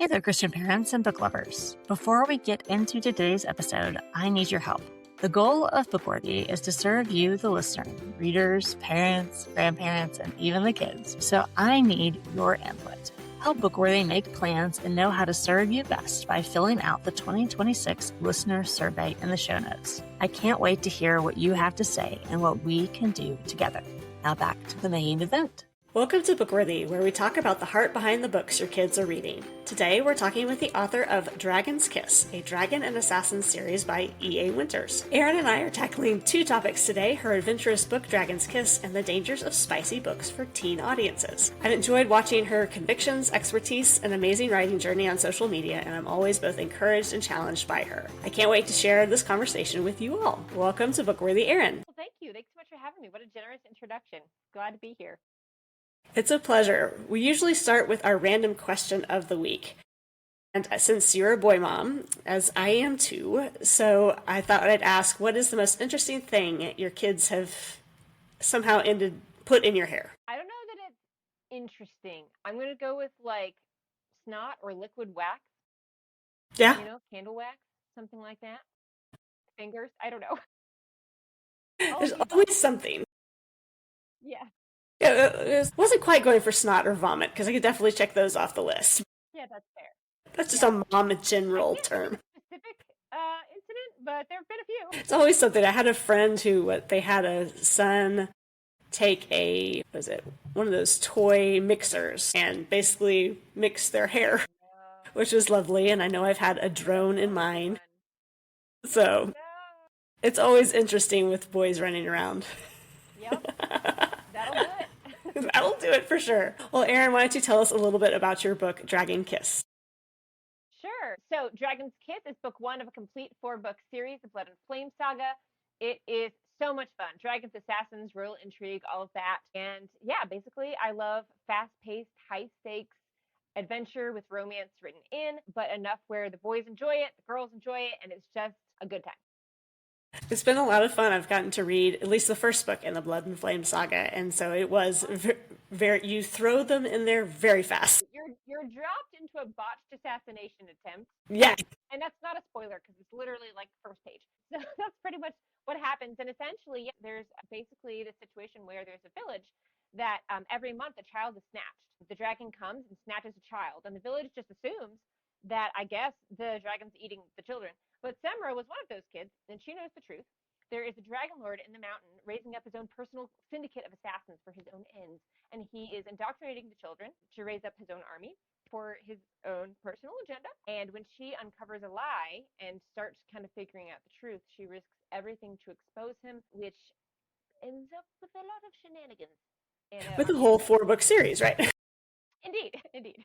Hey there, Christian parents and book lovers. Before we get into today's episode, I need your help. The goal of Bookworthy is to serve you, the listener, readers, parents, grandparents, and even the kids. So I need your input. Help Bookworthy make plans and know how to serve you best by filling out the 2026 listener survey in the show notes. I can't wait to hear what you have to say and what we can do together. Now back to the main event. Welcome to Bookworthy, where we talk about the heart behind the books your kids are reading. Today, we're talking with the author of Dragon's Kiss, a Dragon and Assassin series by E.A. Winters. Erin and I are tackling two topics today, her adventurous book Dragon's Kiss and the dangers of spicy books for teen audiences. I've enjoyed watching her convictions, expertise, and amazing writing journey on social media, and I'm always both encouraged and challenged by her. I can't wait to share this conversation with you all. Welcome to Bookworthy, Erin. Well, thank you. Thanks so much for having me. What a generous introduction. Glad to be here. It's a pleasure. We usually start with our random question of the week. And since you're a boy mom, as I am too, so I thought I'd ask, what is the most interesting thing your kids have somehow put in your hair? I don't know that it's interesting. I'm going to go with like snot or liquid wax. Yeah. You know, candle wax, something like that. Fingers. I don't know. There's always something. Yeah. Yeah, it wasn't quite going for snot or vomit, because I could definitely check those off the list. Yeah, that's fair. That's just a mom general term. Specific incident, but there have been a few. It's always something. I had a friend who, they had a son take one of those toy mixers and basically mix their hair, which was lovely. And I know I've had a drone in mine. So it's always interesting with boys running around. Yep. That'll do it. That'll do it for sure. Well, Erin, why don't you tell us a little bit about your book, Dragon Kiss? Sure. So Dragon's Kiss is book one of a complete 4-book series, the Blood and Flame Saga. It is so much fun. Dragons, assassins, royal intrigue, all of that. And yeah, basically I love fast-paced, high-stakes adventure with romance written in, but enough where the boys enjoy it, the girls enjoy it, and it's just a good time. It's been a lot of fun. I've gotten to read at least the first book in the Blood and Flame Saga, and so it was very. You throw them in there very fast. You're dropped into a botched assassination attempt. Yeah, and that's not a spoiler because it's literally like the first page. So that's pretty much what happens. And essentially, there's basically the situation where there's a village that every month a child is snatched. The dragon comes and snatches a child, and the village just assumes that I guess the dragon's eating the children. But Semra was one of those kids, and she knows the truth. There is a dragon lord in the mountain raising up his own personal syndicate of assassins for his own ends, and he is indoctrinating the children to raise up his own army for his own personal agenda. And when she uncovers a lie and starts kind of figuring out the truth, she risks everything to expose him, which ends up with a lot of shenanigans. With the whole 4-book series, right? Indeed.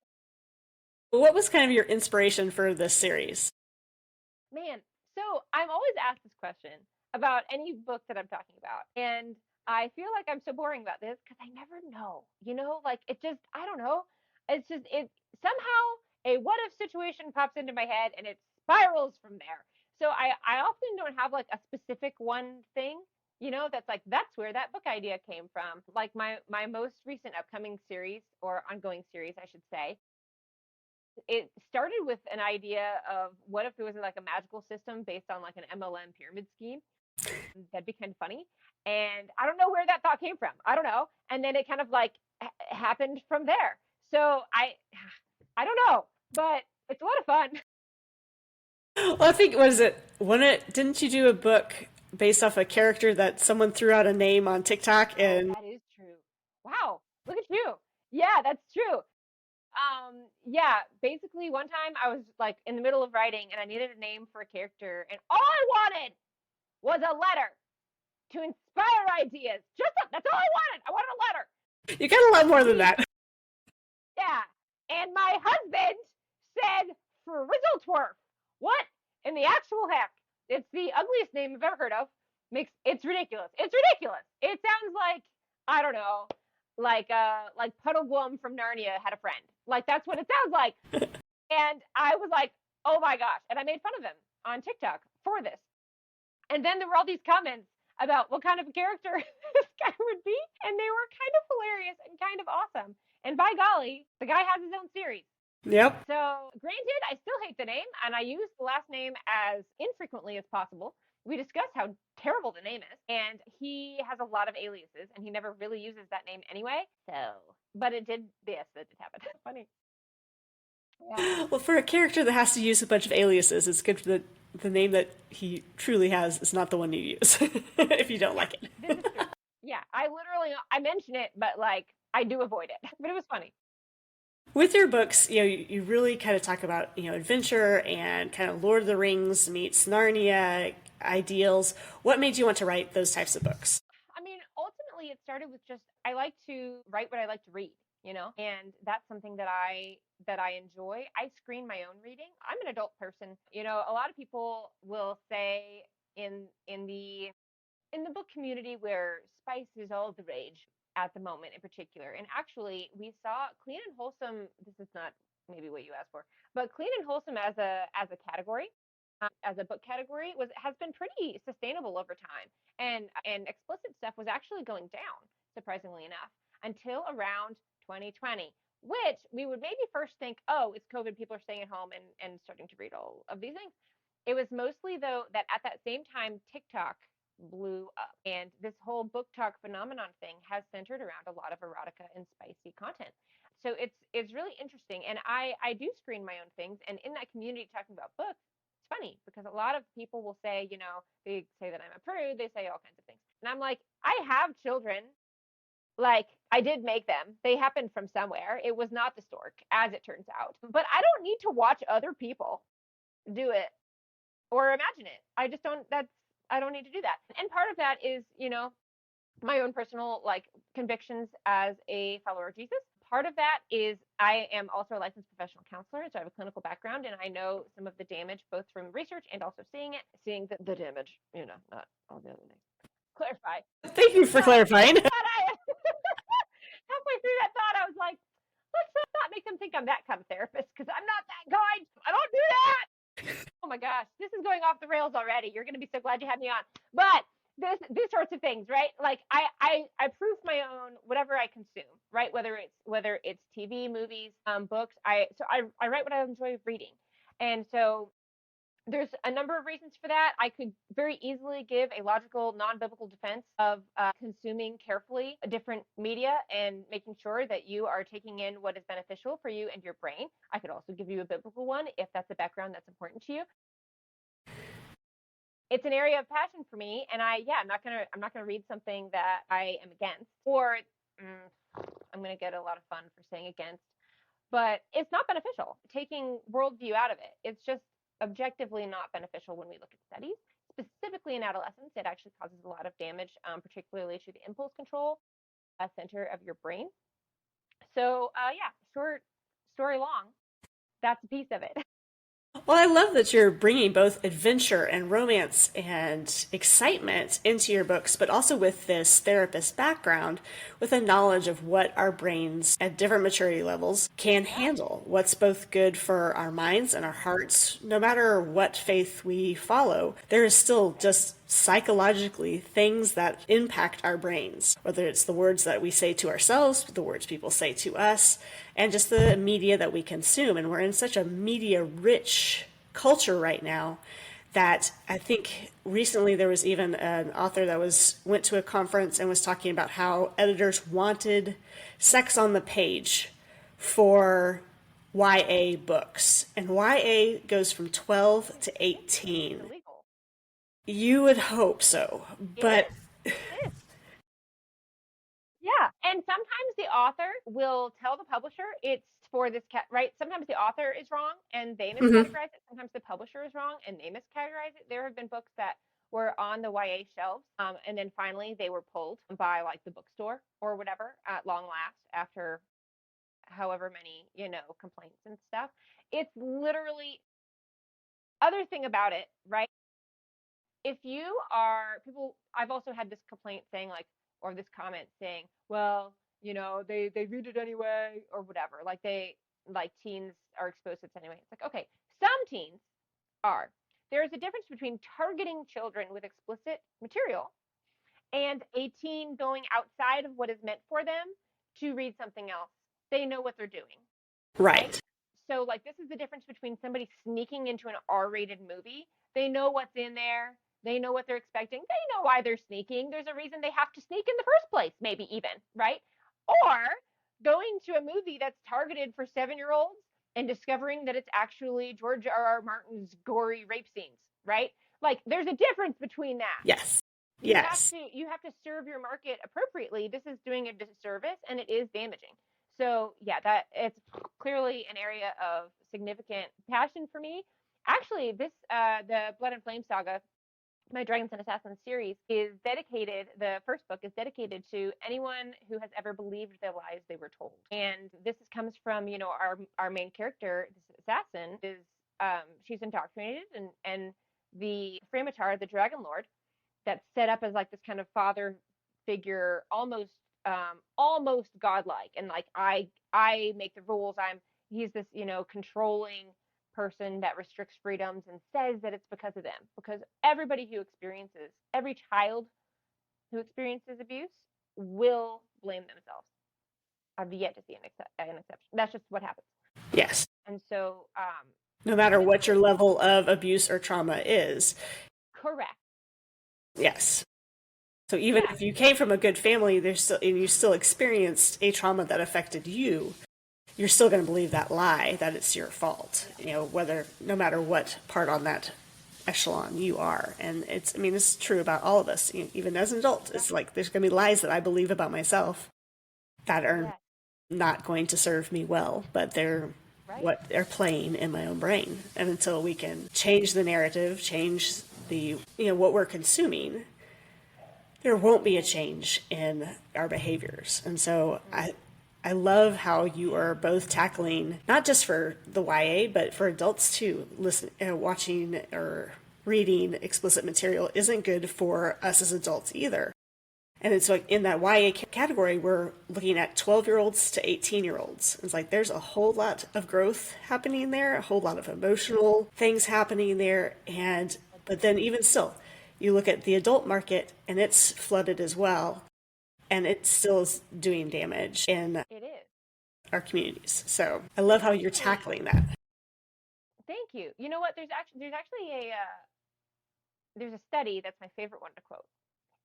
What was kind of your inspiration for this series? Man, so I'm always asked this question about any book that I'm talking about. And I feel like I'm so boring about this because I never know. You know, like it just, I don't know. It's just, it somehow a what if situation pops into my head and it spirals from there. So I often don't have like a specific one thing, you know, that's like, that's where that book idea came from. Like my most recent upcoming series or ongoing series, I should say, it started with an idea of what if there was like a magical system based on like an MLM pyramid scheme. That'd be kind of funny. And I don't know where that thought came from. I don't know. And then it kind of like happened from there. So I don't know, but it's a lot of fun. Well, I think, didn't you do a book based off a character that someone threw out a name on TikTok? And that is true. Wow. Look at you. Yeah, that's true. Yeah, basically one time I was like in the middle of writing and I needed a name for a character and all I wanted was a letter to inspire ideas. That's all I wanted. I wanted a letter. You got a lot more than that. Yeah. And my husband said Frizzletwerf. What in the actual heck? It's the ugliest name I've ever heard of. It's ridiculous. It's ridiculous. It sounds like, I don't know, like Puddleglum from Narnia had a friend. Like that's what it sounds like. And I was like, oh my gosh. And I made fun of him on TikTok for this. And then there were all these comments about what kind of a character this guy would be. And they were kind of hilarious and kind of awesome. And by golly, the guy has his own series. Yep. So, granted, I still hate the name, and I use the last name as infrequently as possible. We discuss how terrible the name is, and he has a lot of aliases, and he never really uses that name anyway. So, but it did, yes, that did happen. Funny. Yeah. Well, for a character that has to use a bunch of aliases, it's good that the name that he truly has is not the one you use if you don't Yeah, like it. this is true. Yeah, I literally, I mention it, but like, I do avoid it. But it was funny. With your books, you really kind of talk about, adventure and kind of Lord of the Rings meets Narnia ideals. What made you want to write those types of books? I mean, ultimately, it started with just I like to write what I like to read, and that's something that I enjoy. I screen my own reading. I'm an adult person. A lot of people will say in the book community where spice is all the rage at the moment in particular. And actually, we saw clean and wholesome. This is not maybe what you asked for, but clean and wholesome as a category, as a book category has been pretty sustainable over time. And explicit stuff was actually going down, surprisingly enough, until around 2020, which we would maybe first think, oh, it's COVID, people are staying at home and starting to read all of these things. It was mostly though that at that same time TikTok blew up, and this whole book talk phenomenon thing has centered around a lot of erotica and spicy content. So it's really interesting, and I do screen my own things, and in that community talking about books, it's funny because a lot of people will say, they say that I'm a prude, they say all kinds of things, and I'm like, I have children. Like, I did make them. They happened from somewhere. It was not the stork, as it turns out. But I don't need to watch other people do it or imagine it. I just don't. I don't need to do that. And part of that is, my own personal like convictions as a follower of Jesus. Part of that is I am also a licensed professional counselor, so I have a clinical background, and I know some of the damage both from research and also seeing the damage. Not all the other things. Clarify. Thank you for clarifying. Thought I halfway through that thought, I was like, let's not make them think I'm that kind of therapist because I'm not that kind. I don't do that. Oh my gosh, this is going off the rails already. You're going to be so glad you had me on. But these sorts of things, right? Like I proof my own whatever I consume, right? Whether it's TV, movies, books. I write what I enjoy reading, and so there's a number of reasons for that. I could very easily give a logical, non-biblical defense of consuming carefully a different media and making sure that you are taking in what is beneficial for you and your brain. I could also give you a biblical one if that's a background that's important to you. It's an area of passion for me, and I'm not gonna read something that I am against, or I'm gonna get a lot of fun for saying against, but it's not beneficial. Taking worldview out of it, it's just objectively not beneficial when we look at studies. Specifically in adolescence, it actually causes a lot of damage, particularly to the impulse control center of your brain. So, yeah, short story long, that's a piece of it. Well, I love that you're bringing both adventure and romance and excitement into your books, but also with this therapist background, with a knowledge of what our brains at different maturity levels can handle, what's both good for our minds and our hearts. No matter what faith we follow, there is still just psychologically things that impact our brains, whether it's the words that we say to ourselves, the words people say to us, and just the media that we consume. And we're in such a media rich culture right now that I think recently there was even an author that went to a conference and was talking about how editors wanted sex on the page for YA books. And YA goes from 12 to 18. Illegal. You would hope so, It but is. It is. Yeah, and sometimes the author will tell the publisher it's for this cat, right? Sometimes the author is wrong and they Mhm. miscategorize it. Sometimes the publisher is wrong and they miscategorize it. There have been books that were on the YA shelves, and then finally they were pulled by like the bookstore or whatever at long last after however many, complaints and stuff. It's literally other thing about it, right? If you are people, I've also had this complaint saying like, or this comment saying, well, they read it anyway or whatever. Like teens are exposed to it anyway. It's like, okay, some teens are. There's a difference between targeting children with explicit material and a teen going outside of what is meant for them to read something else. They know what they're doing, right? Right. So like this is the difference between somebody sneaking into an R-rated movie. They know what's in there. They know what they're expecting. They know why they're sneaking. There's a reason they have to sneak in the first place, maybe even, right? Or going to a movie that's targeted for 7-year-olds and discovering that it's actually George R.R. Martin's gory rape scenes, right? Like there's a difference between that. Yes. You Yes. you have to serve your market appropriately. This is doing a disservice and it is damaging. So yeah, that it's clearly an area of significant passion for me. Actually, this the Blood and Flame Saga, my Dragons and Assassins series, is dedicated, the first book is dedicated to anyone who has ever believed the lies they were told. And comes from, our main character, this assassin, is she's indoctrinated, and the Framatar, the Dragon Lord, that's set up as like this kind of father figure, almost godlike, and like I make the rules. He's this, controlling person that restricts freedoms and says that it's because of them, because every child who experiences abuse will blame themselves. I've yet to see an exception. That's just what happens. Yes. And so no matter what your level of abuse or trauma is. Correct. Yes. So even if you came from a good family, and you still experienced a trauma that affected you, you're still going to believe that lie, that it's your fault, no matter what part on that echelon you are. And it's true about all of us. Even as an adult, it's like there's going to be lies that I believe about myself that are not going to serve me well, but they're what they're playing in my own brain. And until we can change the narrative, change the, what we're consuming, there won't be a change in our behaviors. And so I love how you are both tackling, not just for the YA, but for adults too. Watching or reading explicit material isn't good for us as adults either. And it's like in that YA category, we're looking at 12-year-olds to 18-year-olds. It's like there's a whole lot of growth happening there, a whole lot of emotional things happening there. But then even still, you look at the adult market and it's flooded as well. And it still is doing damage in our communities. So I love how you're tackling that. Thank you. You know what? There's actually there's a study that's my favorite one to quote.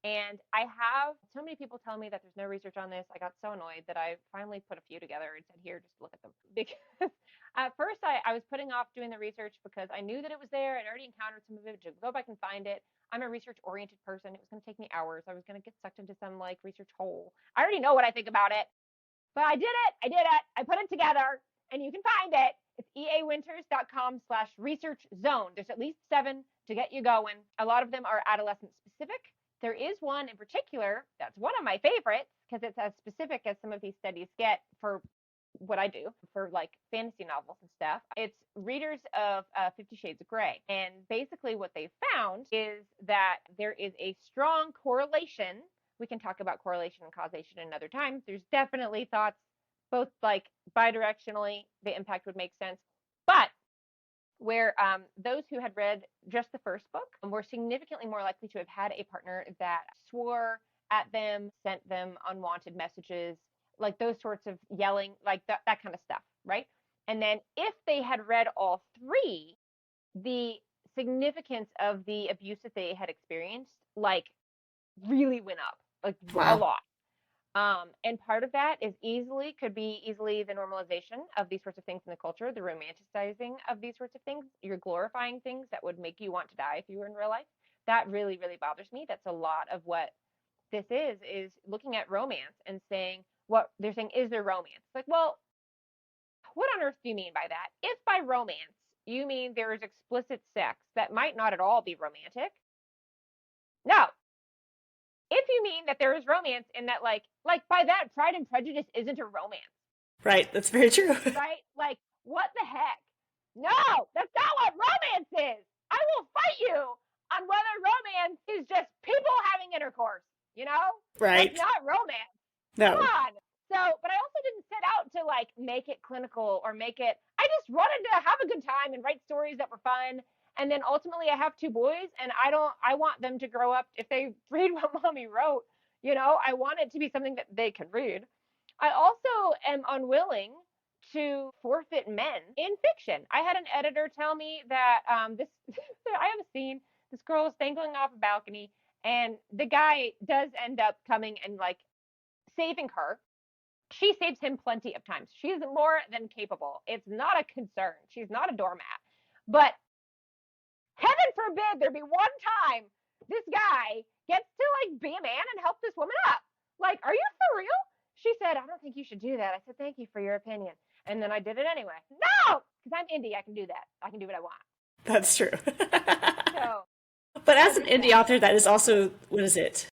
And I have so many people tell me that there's no research on this. I got so annoyed that I finally put a few together and said, here, just look at them. Because at first I was putting off doing the research because I knew that it was there. I'd already encountered some of it, to go back and find it. I'm a research-oriented person. It was going to take me hours. I was going to get sucked into some like research hole. I already know what I think about it. But I did it. I put it together, and you can find it. It's eawinters.com/research zone. There's at least 7 to get you going. A lot of them are adolescent specific. There is one in particular that's one of my favorites because it's as specific as some of these studies get for what I do for like fantasy novels and stuff. It's readers of 50 Shades of Grey. And basically what they found is that there is a strong correlation. We can talk about correlation and causation another time. There's definitely thoughts, both like bidirectionally, the impact would make sense. But where those who had read just the first book were significantly more likely to have had a partner that swore at them, sent them unwanted messages, like those sorts of yelling, like that kind of stuff, right? And then if they had read all 3, the significance of the abuse that they had experienced, like, really went up, like a lot. And part of that could be easily the normalization of these sorts of things in the culture, the romanticizing of these sorts of things. You're glorifying things that would make you want to die if you were in real life. That really, really bothers me. That's a lot of what this is looking at romance and saying, what they're saying, is there romance? Like, well, what on earth do you mean by that? If by romance you mean there is explicit sex that might not at all be romantic, no. If you mean that there is romance in that, like by that, Pride and Prejudice isn't a romance. Right, that's very true. Right? Like, what the heck? No, that's not what romance is. I will fight you on whether romance is just people having intercourse, Right. That's not romance. No. Come on. So, but I also didn't set out to like make it clinical or I just wanted to have a good time and write stories that were fun. And then ultimately I have 2 boys and I want them to grow up, if they read what mommy wrote, I want it to be something that they can read. I also am unwilling to forfeit men in fiction. I had an editor tell me that this I have a scene. This girl is dangling off a balcony, and the guy does end up coming and like saving her. She saves him plenty of times. She's more than capable. It's not a concern. She's not a doormat. But heaven forbid there be one time this guy gets to like be a man and help this woman up. Like, are you for real? She said, I don't think you should do that. I said, thank you for your opinion. And then I did it anyway. No! Because I'm indie. I can do that. I can do what I want. That's true. So, but as an indie author, that is also, what is it?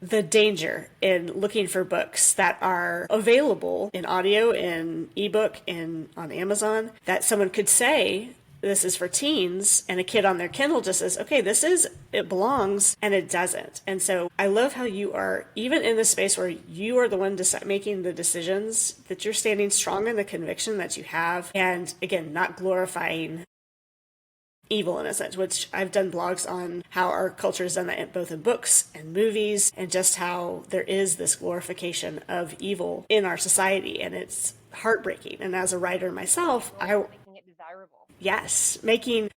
The danger in looking for books that are available in audio, in ebook, on Amazon, that someone could say, this is for teens, and a kid on their Kindle just says, okay, it belongs, and it doesn't. And so I love how you are, even in this space where you are the one making the decisions, that you're standing strong in the conviction that you have, and again, not glorifying evil in a sense, which I've done blogs on how our culture has done that both in books and movies, and just how there is this glorification of evil in our society, and it's heartbreaking. And as a writer myself, making it desirable. Yes, making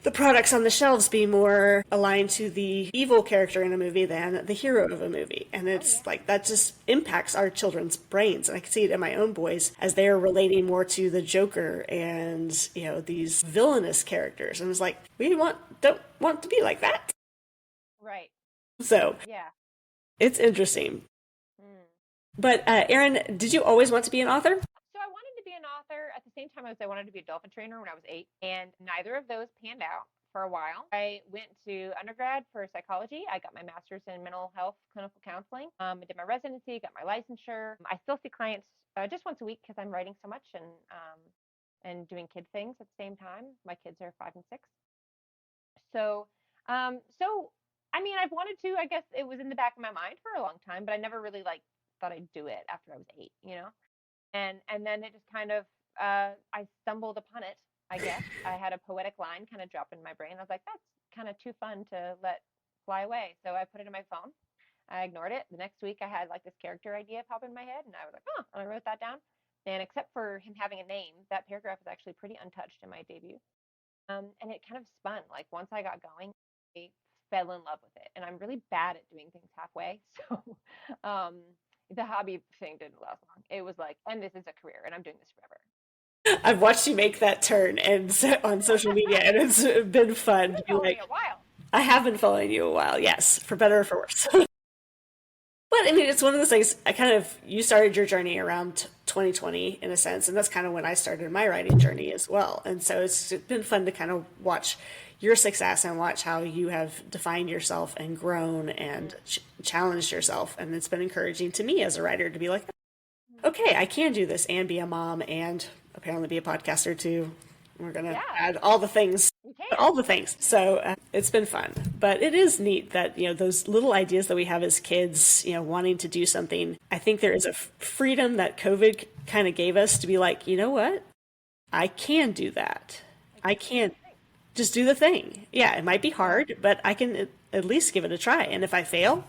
the products on the shelves be more aligned to the evil character in a movie than the hero of a movie. And it's like, that just impacts our children's brains. And I can see it in my own boys as they're relating more to the Joker and, these villainous characters. And it's like, we don't want to be like that. Right. So, yeah, it's interesting. But Erin, did you always want to be an author? So I wanted to be an author at the same time as I wanted to be a dolphin trainer when I was 8, and neither of those panned out for a while. I went to undergrad for psychology. I got my master's in mental health clinical counseling. I did my residency, got my licensure. I still see clients just once a week because I'm writing so much and doing kid things at the same time. My kids are 5 and 6. So I mean, I've wanted to. I guess it was in the back of my mind for a long time, but I never really thought I'd do it after I was 8. And then it just kind of, I stumbled upon it, I guess. I had a poetic line kind of drop in my brain. I was like, that's kind of too fun to let fly away. So I put it in my phone. I ignored it. The next week I had this character idea pop in my head, and I was like, oh, and I wrote that down. And except for him having a name, that paragraph is actually pretty untouched in my debut. And it kind of spun. Once I got going, I fell in love with it. And I'm really bad at doing things halfway. So, the hobby thing didn't last long. It was and this is a career, and I'm doing this forever. I've watched you make that turn on social media, and it's been fun. You've been following me a while. I have been following you a while, yes, for better or for worse. But I mean, it's one of those things. You started your journey around 2020 in a sense, and that's kind of when I started my writing journey as well. And so it's been fun to kind of watch your success and watch how you have defined yourself and grown and challenged yourself. And it's been encouraging to me as a writer to be like, okay, I can do this and be a mom and apparently be a podcaster too. We're going to add all the things, So it's been fun, but it is neat that, those little ideas that we have as kids, wanting to do something. I think there is a freedom that COVID kind of gave us to be like, you know what? I can do that. I can just do the thing. Yeah, it might be hard, but I can at least give it a try. And if I fail,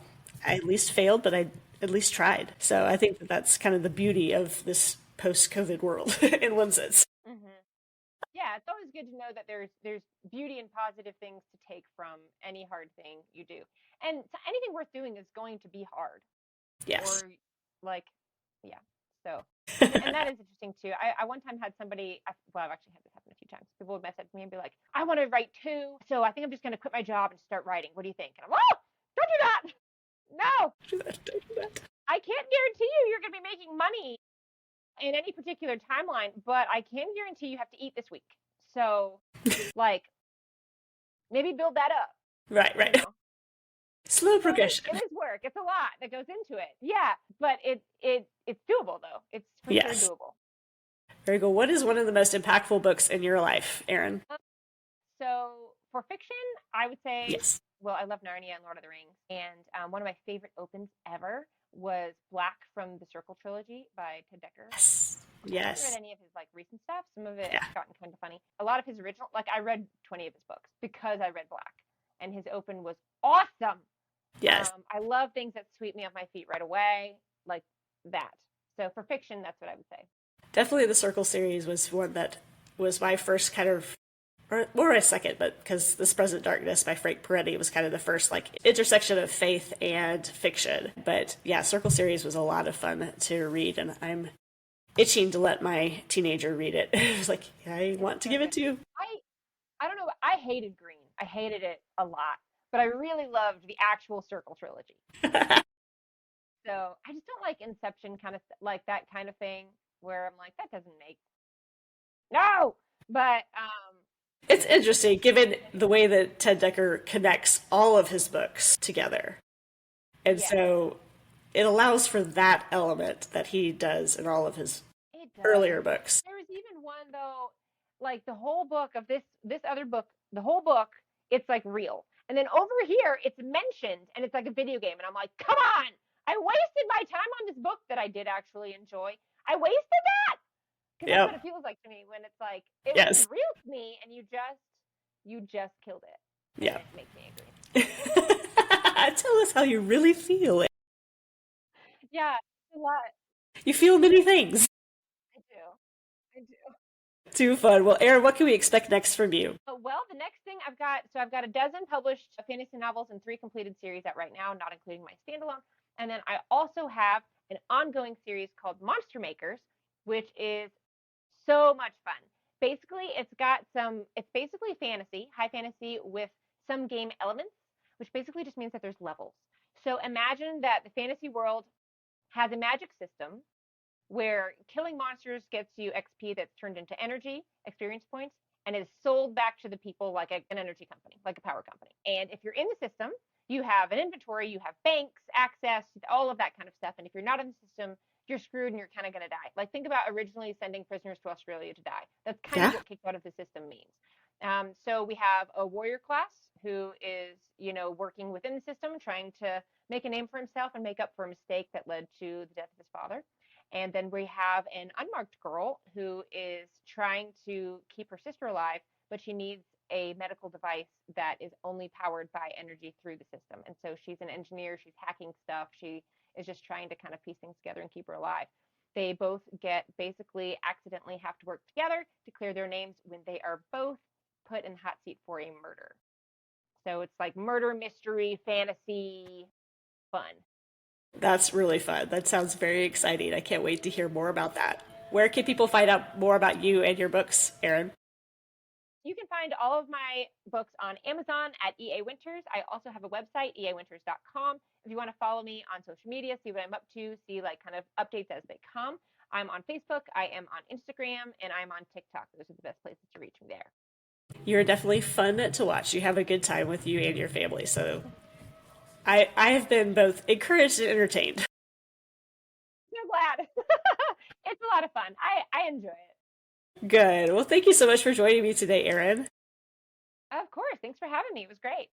I at least failed, but I at least tried. So I think that that's kind of the beauty of this post-COVID world in one sense. Yeah, it's always good to know that there's beauty and positive things to take from any hard thing you do. And anything worth doing is going to be hard. Yes. Or yeah. So, and that is interesting too. I one time had somebody, I've actually had this happen a few times. People would message me and be like, I want to write too. So I think I'm just going to quit my job and start writing. What do you think? And I'm like, oh, don't do that. No. Don't do that. I can't guarantee you're going to be making money in any particular timeline, but I can guarantee you have to eat this week. So, maybe build that up. Right. Slow progression. It is work. It's a lot that goes into it. Yeah, but it's doable though. It's for sure doable. Very good. What is one of the most impactful books in your life, Erin? So for fiction, I would say, yes. Well, I love Narnia and Lord of the Rings, and one of my favorite opens ever was Black from the Circle trilogy by Ted Dekker. Yes. I haven't read any of his recent stuff. Some of it has gotten kind of funny. A lot of his original, I read 20 of his books because I read Black, and his open was awesome. Yes. I love things that sweep me off my feet right away, like that. So for fiction, that's what I would say. Definitely the Circle series was one that was my first kind of, or my second, but because This Present Darkness by Frank Peretti was kind of the first like intersection of faith and fiction. But yeah, Circle series was a lot of fun to read, and I'm itching to let my teenager read it. I was like, I want to give it to you. I don't know. I hated Green. I hated it a lot, but I really loved the actual Circle trilogy. So I just don't like Inception kind of like that kind of thing where I'm like, that doesn't make no. But It's interesting given the way that Ted Dekker connects all of his books together. And yeah, so it allows for that element that he does in all of his it earlier does. books. There was even one though, like the whole book of this other book, the whole book, it's like real. And then over here, it's mentioned and it's like a video game. And I'm like, come on! I wasted my time on this book that I did actually enjoy. I wasted that because that's what Yep. it feels like to me when it's like it was Yes. real to me and you just killed it, and Yeah. it makes me angry. Tell us how you really feel. Yeah, a lot. You feel many things. I do. I do. Too fun. Well, Aaron, what can we expect next from you? Well, the next thing I've got a dozen published fantasy novels and 3 completed series out right now, not including my standalone. And then I also have an ongoing series called Monster Makers, which is so much fun. Basically, it's basically fantasy, high fantasy with some game elements, which basically just means that there's levels. So imagine that the fantasy world has a magic system where killing monsters gets you XP that's turned into energy, experience points, and is sold back to the people like an energy company, like a power company. And if you're in the system, you have an inventory, you have banks, access, all of that kind of stuff. And if you're not in the system, you're screwed and you're kind of going to die. Like think about originally sending prisoners to Australia to die. That's kind Yeah. of what kicked out of the system means. So we have a warrior class who is, working within the system, trying to make a name for himself and make up for a mistake that led to the death of his father. And then we have an unmarked girl who is trying to keep her sister alive, but she needs a medical device that is only powered by energy through the system. And so she's an engineer, she's hacking stuff, she is just trying to kind of piece things together and keep her alive. They both basically accidentally have to work together to clear their names when they are both put in the hot seat for a murder. So it's like murder, mystery, fantasy, fun. That's really fun. That sounds very exciting. I can't wait to hear more about that. Where can people find out more about you and your books, Aaron? You can find all of my books on Amazon at EA Winters. I also have a website, eawinters.com. If you want to follow me on social media, see what I'm up to, see like kind of updates as they come. I'm on Facebook, I am on Instagram, and I'm on TikTok. Those are the best places to reach me there. You're definitely fun to watch. You have a good time with you and your family. So I have been both encouraged and entertained. I'm glad. It's a lot of fun. I enjoy it. Good. Well, thank you so much for joining me today, Aaron. Of course. Thanks for having me. It was great.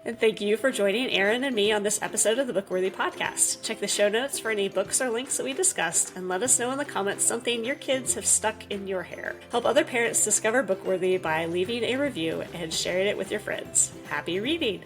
And thank you for joining Aaron and me on this episode of the Bookworthy Podcast. Check the show notes for any books or links that we discussed, and let us know in the comments something your kids have stuck in your hair. Help other parents discover Bookworthy by leaving a review and sharing it with your friends. Happy reading!